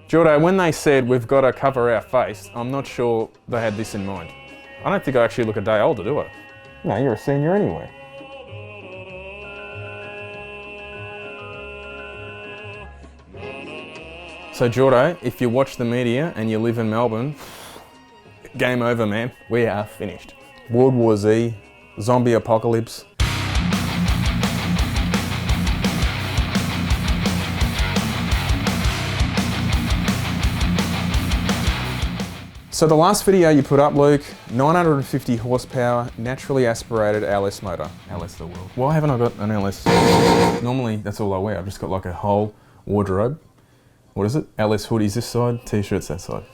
Jordo, when they said we've got to cover our face, I'm not sure they had this in mind. I don't think I actually look a day older, do I? No, you're a senior anyway. So Jordo, if you watch the media and you live in Melbourne, game over, man. We are finished. World War Z, zombie apocalypse. So the last video you put up, Luke, 950 horsepower, naturally aspirated LS motor. LS the world. Why haven't I got an LS? Normally, that's all I wear. I've just got like a whole wardrobe. What is it? LS hoodies this side, t-shirts that side.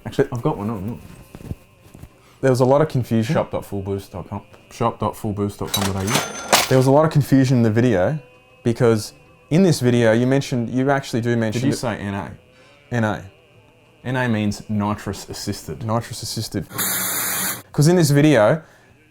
Actually, I've got one on. There was a lot of confusion. Shop.fullboost.com. Shop.fullboost.com.au. There was a lot of confusion in the video because in this video you actually do mention. Did you say NA? NA. NA means nitrous assisted. Nitrous assisted. Because in this video,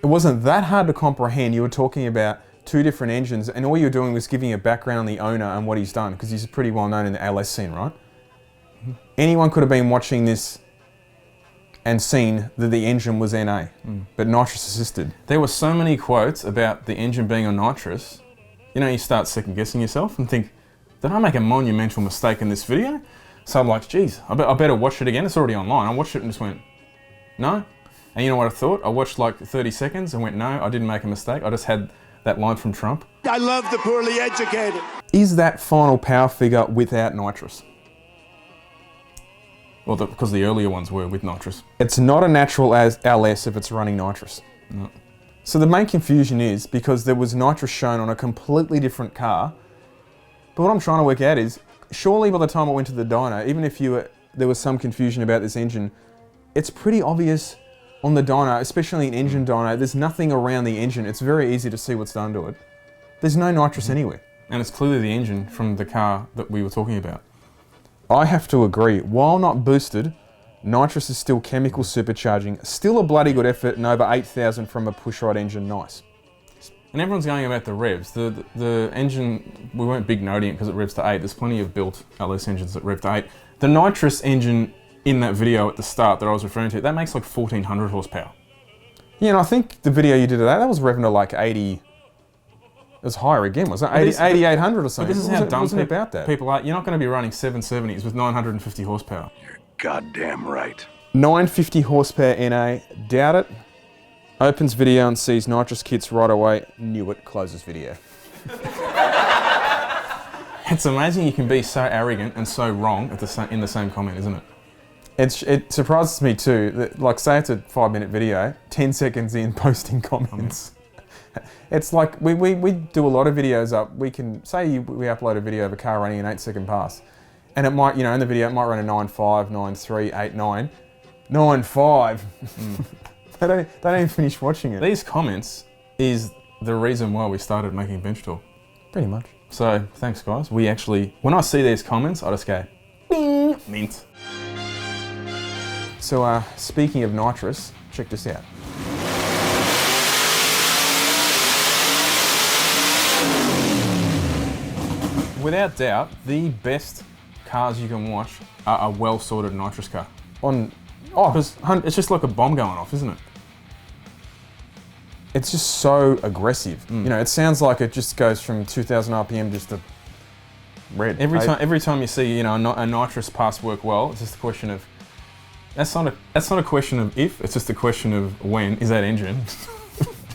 it wasn't that hard to comprehend. You were talking about two different engines and all you were doing was giving a background on the owner and what he's done because he's pretty well known in the LS scene, right? Mm-hmm. Anyone could have been watching this and seen that the engine was NA, but nitrous assisted. There were so many quotes about the engine being on nitrous, you know, you start second guessing yourself and think, did I make a monumental mistake in this video? So I'm like, geez, I better watch it again. It's already online. I watched it and just went, no. And you know what I thought? I watched like 30 seconds and went, no, I didn't make a mistake. I just had that line from Trump. I love the poorly educated. Is that final power figure without nitrous? Well, because the earlier ones were with nitrous. It's not a natural as LS if it's running nitrous. No. So the main confusion is because there was nitrous shown on a completely different car. But what I'm trying to work out is, surely by the time I went to the dyno, even if there was some confusion about this engine, it's pretty obvious on the dyno, especially an engine dyno, there's nothing around the engine. It's very easy to see what's done to it. There's no nitrous anywhere. And it's clearly the engine from the car that we were talking about. I have to agree. While not boosted, nitrous is still chemical supercharging. Still a bloody good effort and over 8,000 from a pushrod engine, nice. And everyone's going about the revs. The engine, we weren't big noting it because it revs to 8. There's plenty of built LS engines that rev to 8. The nitrous engine in that video at the start that I was referring to, that makes like 1,400 horsepower. Yeah, and I think the video you did of that was revving to like 80. It was higher again, wasn't it? 8,800 or something. But this is how dumb wasn't about that. People are. You're not going to be running 770s with 950 horsepower. You're goddamn right. 950 horsepower NA, doubt it. Opens video and sees nitrous kits right away. Knew it. Closes video. It's amazing you can be so arrogant and so wrong at in the same comment, isn't it? It surprises me too that, like, say it's a 5-minute video, 10 seconds in posting comments. It's like we do a lot of videos up. We can say we upload a video of a car running an 8-second pass, and it might, you know, in the video it might run a 9.5, 9.3, 8.9, 9.5. They don't even finish watching it. These comments is the reason why we started making Bench Talk. Pretty much. So thanks, guys. We actually, when I see these comments, I just go, bing, mint. So speaking of nitrous, check this out. Without doubt, the best cars you can watch are a well-sorted nitrous car. Because it's just like a bomb going off, isn't it? It's just so aggressive. You know, it sounds like it just goes from 2,000 RPM just to red. Every time you see, you know, a nitrous pass work well, it's just a question of, that's not a question of if, it's just a question of when is that engine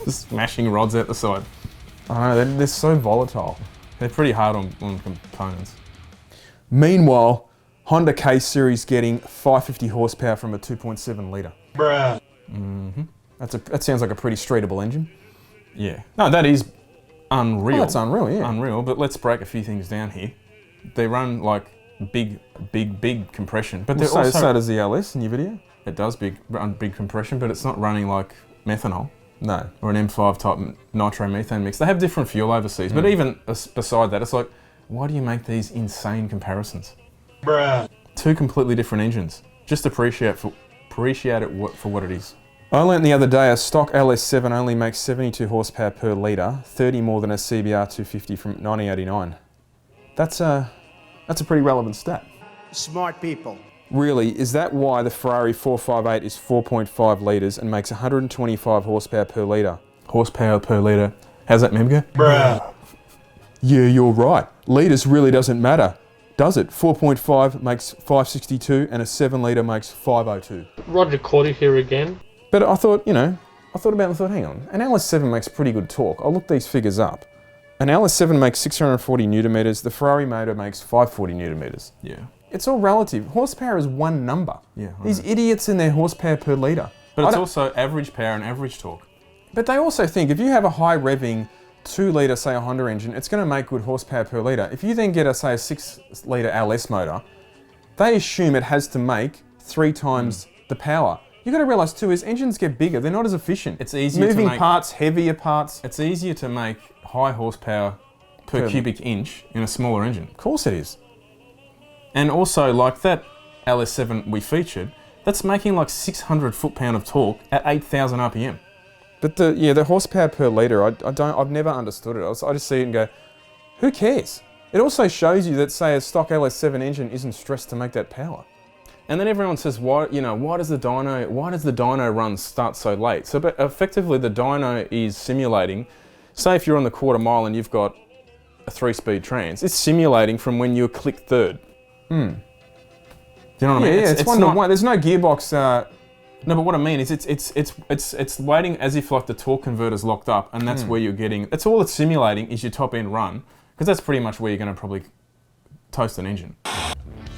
just smashing rods out the side. I know, they're so volatile. They're pretty hard on components. Meanwhile, Honda K-Series getting 550 horsepower from a 2.7 litre. Bruh. Mm-hmm. That sounds like a pretty streetable engine. Yeah. No, that is unreal. Oh, that's unreal, yeah. Unreal, but let's break a few things down here. They run like big compression, but so does the LS in your video? It does run big compression, but it's not running like methanol. No. Or an M5 type nitromethane mix. They have different fuel overseas, but even beside that, it's like, why do you make these insane comparisons? Bruh. Two completely different engines. Just appreciate it for what it is. I learnt the other day a stock LS7 only makes 72 horsepower per litre, 30 more than a CBR 250 from 1989. That's a pretty relevant stat. smart people. Really, is that why the Ferrari 458 is 4.5 litres and makes 125 horsepower per litre? Horsepower per litre. How's that meme go? Bruh. Yeah, you're right. Litres really doesn't matter, does it? 4.5 makes 562 and a 7 litre makes 502. Roger Cordy here again. But I thought, you know, I thought, hang on, an LS7 makes pretty good torque. I'll look these figures up. An LS7 makes 640 newton meters, the Ferrari motor makes 540 newton meters. Yeah. It's all relative. Horsepower is one number. Yeah, I These know. idiots in their horsepower per litre. But I it's don't- also average power and average torque. But they also think if you have a high revving 2 litre, say a Honda engine, it's going to make good horsepower per litre. If you then get a, say, a 6 litre LS motor, they assume it has to make 3 times the power. You've got to realise too, as engines get bigger, they're not as efficient. It's easier to Moving make- parts, heavier parts. It's easier to make high horsepower per cubic inch in a smaller engine. Of course it is. And also, like that LS7 we featured, that's making like 600 foot-pound of torque at 8,000 RPM. But the horsepower per litre, I've never understood it. I just see it and go, who cares? It also shows you that, say, a stock LS7 engine isn't stressed to make that power. And then everyone says, why does the dyno run start so late? So but effectively the dyno is simulating, say if you're on the quarter mile and you've got a 3-speed trans, it's simulating from when you click third. Do you know what I mean? It's one to one. There's no gearbox. No, but what I mean is it's waiting as if like the torque converter's locked up, and that's where you're getting. That's all it's simulating is your top end run, because that's pretty much where you're going to probably toast an engine.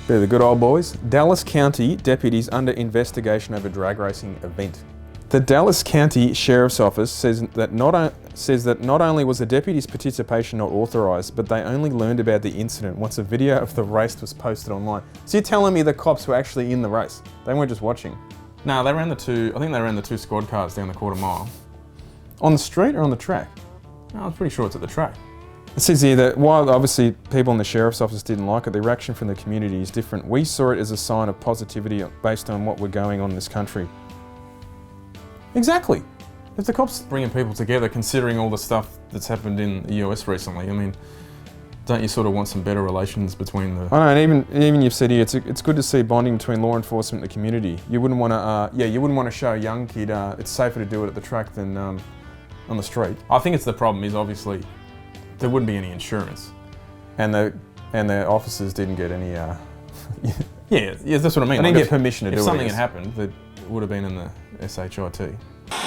They're the good old boys. Dallas County deputies under investigation over drag racing event. The Dallas County Sheriff's Office says that not only was the deputy's participation not authorised, but they only learned about the incident once a video of the race was posted online. So you're telling me the cops were actually in the race? They weren't just watching? No, I think they ran the 2 squad cars down the quarter mile. On the street or on the track? No, I'm pretty sure it's at the track. It says here that while obviously people in the Sheriff's Office didn't like it, the reaction from the community is different. We saw it as a sign of positivity based on what we're going on in this country. Exactly. If the cops... Bringing people together, considering all the stuff that's happened in the US recently, I mean, don't you sort of want some better relations between the... I know, and even you've said here, it's good to see bonding between law enforcement and the community. You wouldn't want to, you wouldn't want to show a young kid it's safer to do it at the track than on the street. I think it's the problem is obviously there wouldn't be any insurance. And the officers didn't get any... Yeah, that's what I mean. They didn't get permission to do it. If something I had guess. happened, that would have been in the SHIT.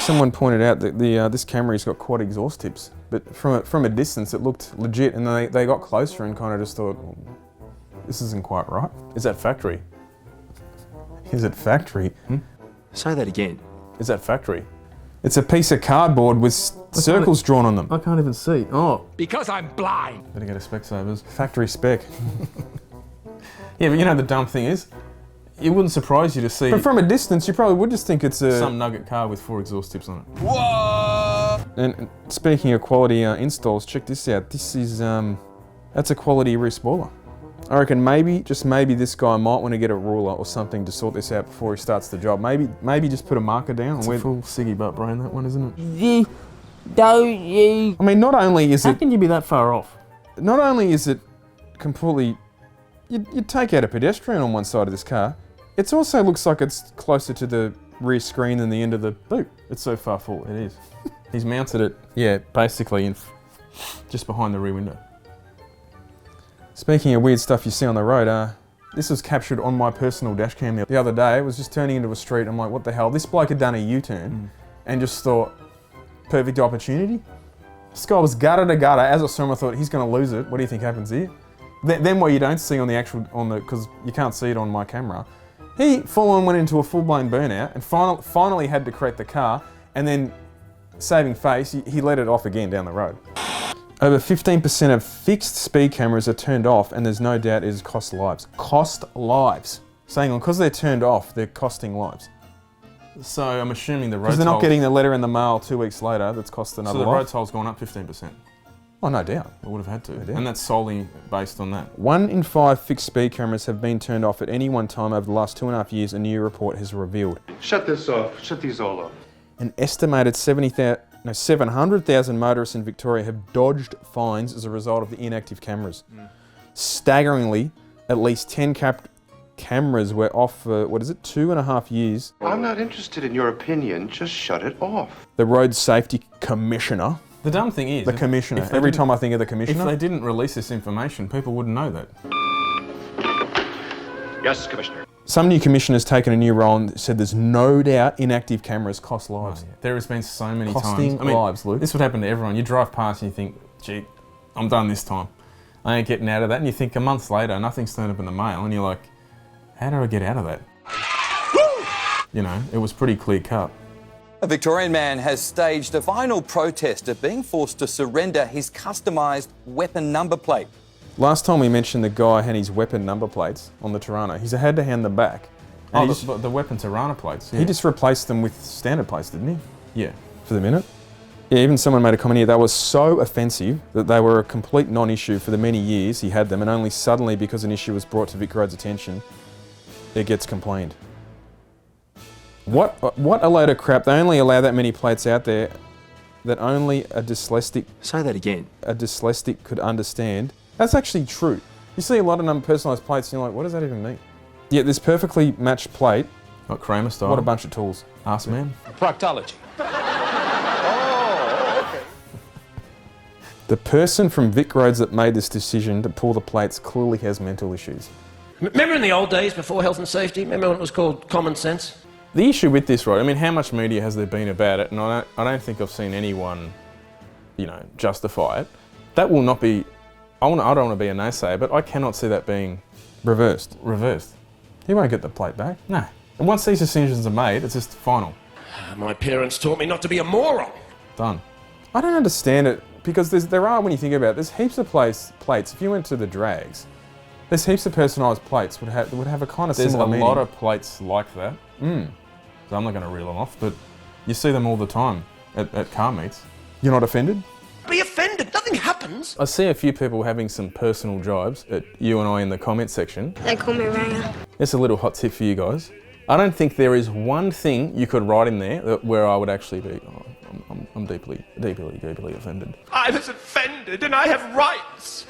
Someone pointed out that this Camry's got quad exhaust tips, but from a distance it looked legit, and they got closer and kind of just thought, well, this isn't quite right. Is that factory? Is it factory? Say that again. Is that factory? It's a piece of cardboard with circles drawn on them. I can't even see. Oh, Because I'm blind. better get a Specsavers. Factory spec. Yeah, but you know the dumb thing is, it wouldn't surprise you to see But from a distance, you probably would just think it's a... some nugget car with 4 exhaust tips on it. And speaking of quality installs, check this out. This is, that's a quality rear spoiler. I reckon maybe, just maybe, this guy might want to get a ruler or something to sort this out before he starts the job. Maybe just put a marker down. It's Where, a full ciggy butt brain, that one, isn't it? I mean, not only is How it, can you be that far off? not only is it completely, you take out a pedestrian on one side of this car, it also looks like it's closer to the rear screen than the end of the boot. It's so far full, it is. He's mounted it, yeah, basically just behind the rear window. Speaking of weird stuff you see on the road, this was captured on my personal dash cam the other day. It was just turning into a street. I'm like, what the hell? This bloke had done a U-turn and just thought, perfect opportunity. This guy was gutter to gutter. As I saw him, I thought, he's going to lose it. What do you think happens here? Then what you don't see on because you can't see it on my camera, he full on went into a full-blown burnout and finally had to correct the car, and then, saving face, he let it off again down the road. Over 15% of fixed speed cameras are turned off, and there's no doubt it has cost lives. Cost lives. Saying on, because they're turned off, they're costing lives. So I'm assuming the road Because they're not toll- getting the letter in the mail 2 weeks later that's cost another So the road life. toll's gone up 15%. Oh, no doubt. It would have had to. doubt. And that's solely based on that. 1 in 5 fixed speed cameras have been turned off at any one time over the last 2.5 years, a new report has revealed. Shut this off. Shut these all off. An estimated 700,000 motorists in Victoria have dodged fines as a result of the inactive cameras. Staggeringly, at least 10 cameras were off for, 2.5 years. I'm not interested in your opinion. Just shut it off. The Road Safety Commissioner. The dumb thing is... The Commissioner. if they Every didn't- time I think of the If Commissioner. they didn't release this information, people wouldn't know that. Yes, Commissioner. Some new commissioner's taken a new role and said there's no doubt inactive cameras cost lives. There has been so many Costing times. lives, Luke. This would happen to everyone. You drive past and you think, gee, I'm done this time. I ain't getting out of that. And you think a month later, nothing's turned up in the mail. And you're like, how do I get out of that? You know, it was pretty clear cut. A Victorian man has staged a final protest of being forced to surrender his customised weapon number plate. Last time we mentioned the guy had his weapon number plates on the Tirana. He's had to hand them back. And Oh, he, just, the weapon Tirana plates. Yeah. he just replaced them with standard plates, didn't he? Yeah. For the minute. Yeah, even someone made a comment here, they were so offensive that they were a complete non-issue for the many years he had them, and only suddenly, because an issue was brought to Vic Road's attention, it gets complained. What a load of crap. They only allow that many plates out there that only a dyslexic Say that again. could understand. That's actually true. You see a lot of personalised plates and you're like, what does that even mean? Yeah, this perfectly matched plate, Like Kramer style. what a bunch of tools. Ask man. Proctology. The person from Vic Roads that made this decision to pull the plates clearly has mental issues. Remember in the old days before health and safety? Remember when it was called common sense? The issue with this, right, I mean, how much media has there been about it? And I don't think I've seen anyone, you know, justify it. That will not be, I don't want to be a naysayer, but I cannot see that being Reversed. reversed. He won't get the plate back. No. And once these decisions are made, it's just final. My parents taught me not to be a moron. Done. I don't understand it because there are, when you think about it, there's heaps of plates. If you went to the drags, there's heaps of personalised plates would have a kind of There's similar a meaning. lot of plates like that. So I'm not going to reel them off, but you see them all the time at car meets. You're not offended? Be offended. Nothing happens. I see a few people having some personal jibes at you and I in the comment section. They call me Ranger. It's a little hot tip for you guys. I don't think there is one thing you could write in there where I would actually be, I'm deeply offended. I was offended and I have rights.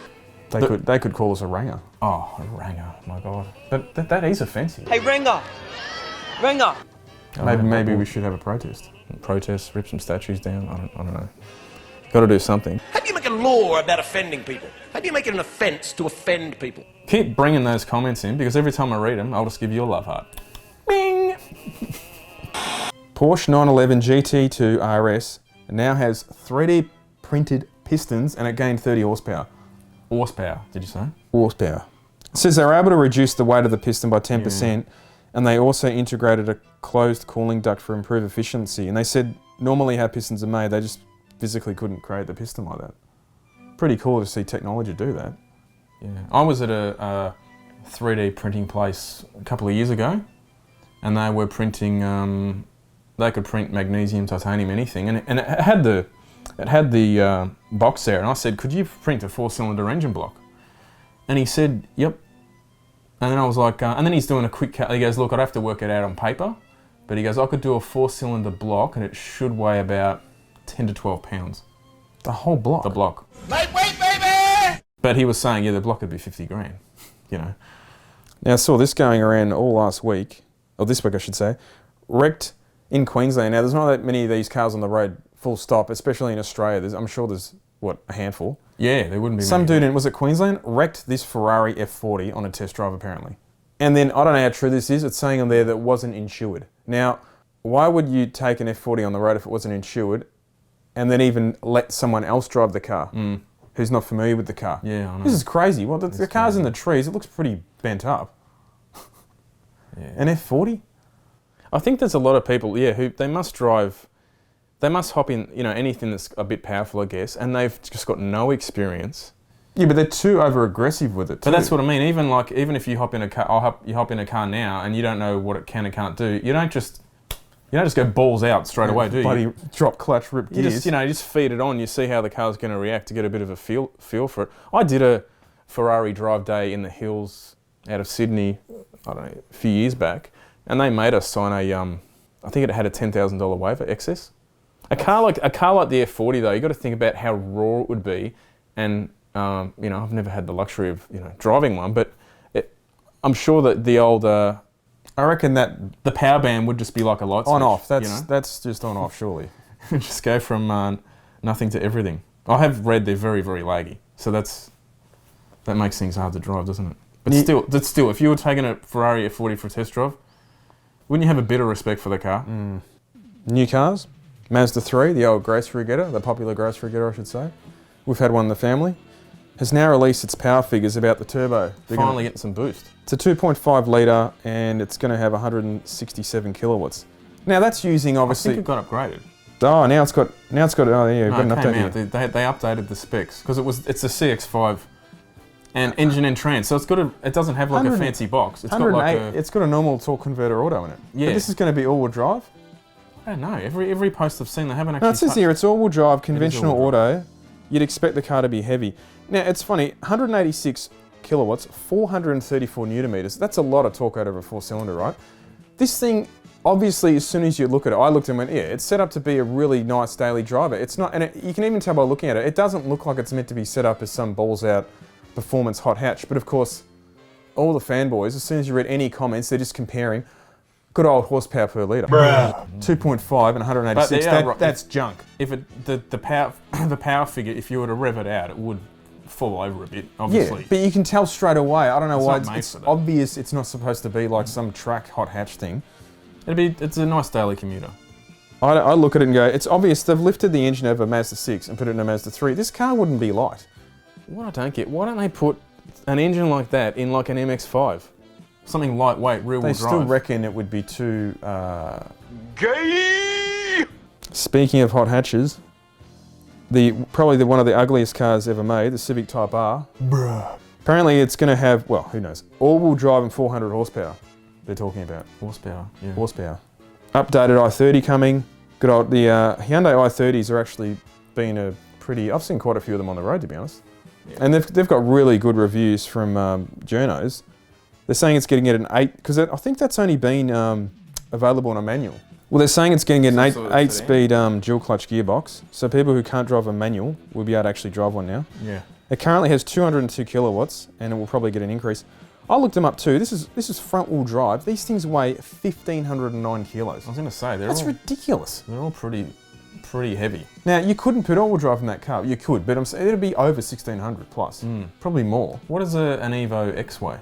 They could call us a ranger. Oh, a ranger, my God. But that is offensive. Hey, Ringer! Ringer! Maybe we should have a protest. Protest, rip some statues down, I don't know. Got to do something. How do you make a law about offending people? How do you make it an offence to offend people? Keep bringing those comments in because every time I read them, I'll just give you a love heart. Bing! Porsche 911 GT2 RS now has 3D printed pistons and it gained 30 horsepower. Horsepower, did you say? Horsepower. It says they're able to reduce the weight of the piston by 10%, and they also integrated a closed cooling duct for improved efficiency. And they said normally how pistons are made, they just physically couldn't create the piston like that. Pretty cool to see technology do that. Yeah. I was at a 3D printing place a couple of years ago, and they were printing, they could print magnesium, titanium, anything, and it had the box there, and I said, could you print a 4-cylinder engine block? And he said, yep. And then I was like, and then he's doing a quick, he goes, look, I'd have to work it out on paper, but he goes, I could do a 4-cylinder block and it should weigh about 10 to 12 pounds. The whole block? The block. Lightweight, baby! But he was saying, yeah, the block would be 50 grand, you know. Now I saw this going around all last week, or this week I should say, wrecked in Queensland. Now there's not that many of these cars on the road, full stop, especially in Australia. I'm sure there's, a handful? Yeah, there wouldn't be Some many. dude was it Queensland, wrecked this Ferrari F40 on a test drive apparently. And then, I don't know how true this is, it's saying on there that it wasn't insured. Now, why would you take an F40 on the road if it wasn't insured and then even let someone else drive the car who's not familiar with the car? Yeah, I know. This is crazy. Well, the car's in the trees, it looks pretty bent up. Yeah. An F40? I think there's a lot of people, who they must hop in, anything that's a bit powerful, I guess, and they've just got no experience. Yeah, but they're too over-aggressive with it too. But that's what I mean. Even if you hop in a car, you hop in a car now, and you don't know what it can and can't do. You don't just go balls out straight away, do you? Bloody drop clutch, rip You gears. just feed it on. You see how the car's going to react to get a bit of a feel for it. I did a Ferrari drive day in the hills out of Sydney, I don't know, a few years back, and they made us sign I think it had a $10,000 waiver excess. A car like the F40 though, you got to think about how raw it would be, and I've never had the luxury of driving one, but I'm sure that the old I reckon that the power band would just be like a light switch. on off. That's you know? that's just on off, surely. Just go from nothing to everything. I have read they're very, very laggy, so that makes things hard to drive, doesn't it? But still, if you were taking a Ferrari F40 for a test drive, wouldn't you have a bit of respect for the car? New cars, Mazda 3, the old Grace Regetta, the popular Grace Regetta, I should say. We've had one in the family. Has now released its power figures about the turbo. Finally getting some boost. It's a 2.5 litre and it's going to have 167 kilowatts. Now that's using I obviously. think it got upgraded. Oh, now it's got. Oh yeah, No, got an it came update. out. Here. They updated the specs because it's a CX-5 and engine and trans, so it doesn't have like a 100 fancy box. It's got like a, It's got a normal torque converter auto in it. Yeah. But this is going to be all-wheel drive. I don't know. Every post I've seen, they haven't actually. No, it says here it's all-wheel drive, conventional all-wheel auto. You'd expect the car to be heavy. Now it's funny, 186 kilowatts, 434 newton meters. That's a lot of torque out of a four-cylinder, right? This thing, obviously, as soon as you look at it, I looked and went, yeah, it's set up to be a really nice daily driver. It's not, and you can even tell by looking at it, it doesn't look like it's meant to be set up as some balls-out performance hot hatch. But of course, all the fanboys, as soon as you read any comments, they're just comparing good old horsepower per litre. 2.5 and 186, that's junk. If the power figure, if you were to rev it out, it would fall over a bit, obviously. Yeah, but you can tell straight away. I don't know why not made it's for that. obvious. It's not supposed to be like some track hot hatch thing. It's a nice daily commuter. I look at it and go, it's obvious they've lifted the engine over a Mazda 6 and put it in a Mazda 3. This car wouldn't be light. What I don't get, why don't they put an engine like that in like an MX-5? Something lightweight, rear-wheel They drive. still reckon it would be too... Gay! Speaking of hot hatches, probably one of the ugliest cars ever made, the Civic Type R. Apparently it's going to have, well, who knows, all-wheel drive and 400 horsepower they're talking about. Horsepower, yeah. Horsepower. Updated i30 coming. Good old, the Hyundai i30s are actually been I've seen quite a few of them on the road, to be honest. Yeah. And they've got really good reviews from journos. They're saying it's getting at an 8, because I think that's only been available on a manual. Well, they're saying it's getting an 8-speed dual clutch gearbox, so people who can't drive a manual will be able to actually drive one now. Yeah. It currently has 202 kilowatts, and it will probably get an increase. I looked them up too. This is front wheel drive. These things weigh 1,509 kilos. I was going to say, That's ridiculous. They're all pretty heavy. Now, you couldn't put all-wheel drive in that car. You could, but I'm saying it'd be over 1,600 plus. Probably more. What does an Evo X weigh?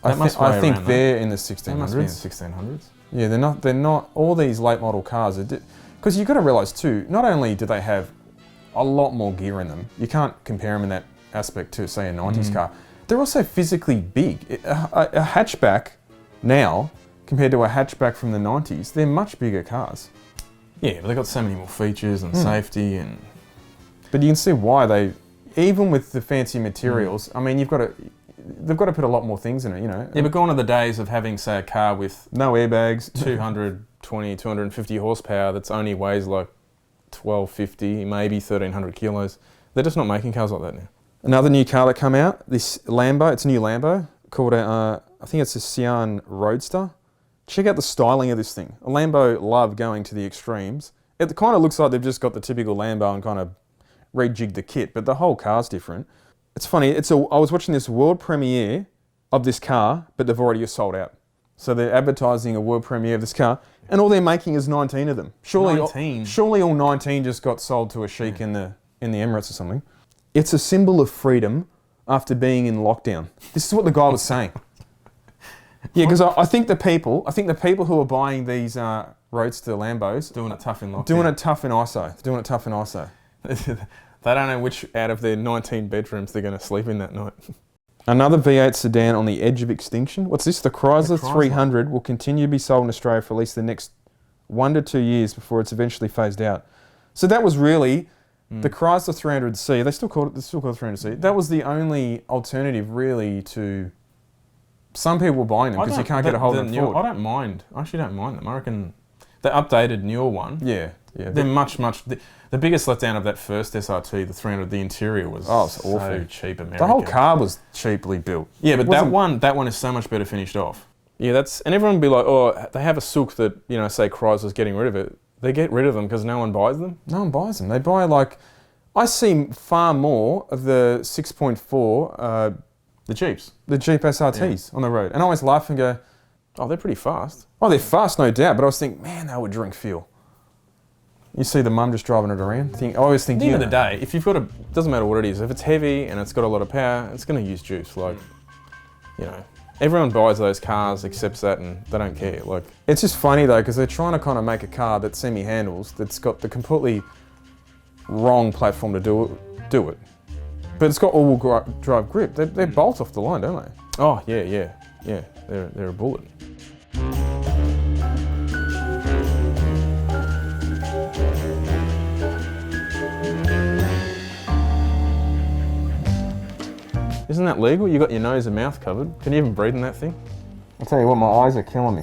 I think around they're in the They must be in 1,600s. 1600s. Yeah, they're not, all these late model cars, because you've got to realise too, not only do they have a lot more gear in them, you can't compare them in that aspect to, say, a 90s car. They're also physically big. A hatchback now, compared to a hatchback from the 90s, they're much bigger cars. Yeah, but they've got so many more features and safety and... But you can see why even with the fancy materials, I mean, they've got to put a lot more things in it, you know. Yeah, but gone are the days of having, say, a car with no airbags, 220, 250 horsepower that's only weighs like 1250, maybe 1300 kilos. They're just not making cars like that now. Another new car that come out, this Lambo, it's a new Lambo, called I think it's a Sian Roadster. Check out the styling of this thing. A Lambo love going to the extremes. It kind of looks like they've just got the typical Lambo and kind of rejigged the kit, but the whole car's different. It's funny, I was watching this world premiere of this car, but they've already sold out. So they're advertising a world premiere of this car, and all they're making is 19 of them. Surely all 19 just got sold to a sheik in the Emirates or something. It's a symbol of freedom after being in lockdown. This is what the guy was saying. Yeah, because I think the people who are buying these Roadster Lambos Doing it tough in lockdown. doing it tough in ISO. They don't know which out of their 19 bedrooms they're going to sleep in that night. Another V8 sedan on the edge of extinction. What's this? The Chrysler 300 will continue to be sold in Australia for at least the next 1 to 2 years before it's eventually phased out. So that was really the Chrysler 300C. They still call it 300C. That was the only alternative really to... Some people were buying them because you can't get a hold of them forward. I don't mind. I actually don't mind them. I reckon the updated newer one. Yeah. They're much. The biggest letdown of that first SRT, the 300, the interior was it's awful. so cheap American. The whole car was cheaply built. Yeah, but that one is so much better finished off. Yeah, and everyone would be like, oh, they have a sook that, say Chrysler's getting rid of it. They get rid of them because no one buys them? No one buys them. They buy I see far more of the 6.4 The Jeeps. The Jeep SRTs on the road. And I always laugh and go, Oh, they're pretty fast. oh, they're fast, no doubt, but I was thinking, man, they would drink fuel. You see the mum just driving it around. I always think, At the end of the day, if you've got doesn't matter what it is, if it's heavy and it's got a lot of power, it's going to use juice. Like, you know, everyone buys those cars, accepts that, and they don't care. Like, it's just funny though, because they're trying to kind of make a car that semi-handles, that's got the completely wrong platform to do it. But it's got all-wheel drive grip. They bolt off the line, don't they? oh yeah. They're a bullet. Isn't that legal? You got your nose and mouth covered. Can you even breathe in that thing? I'll tell you what, my eyes are killing me.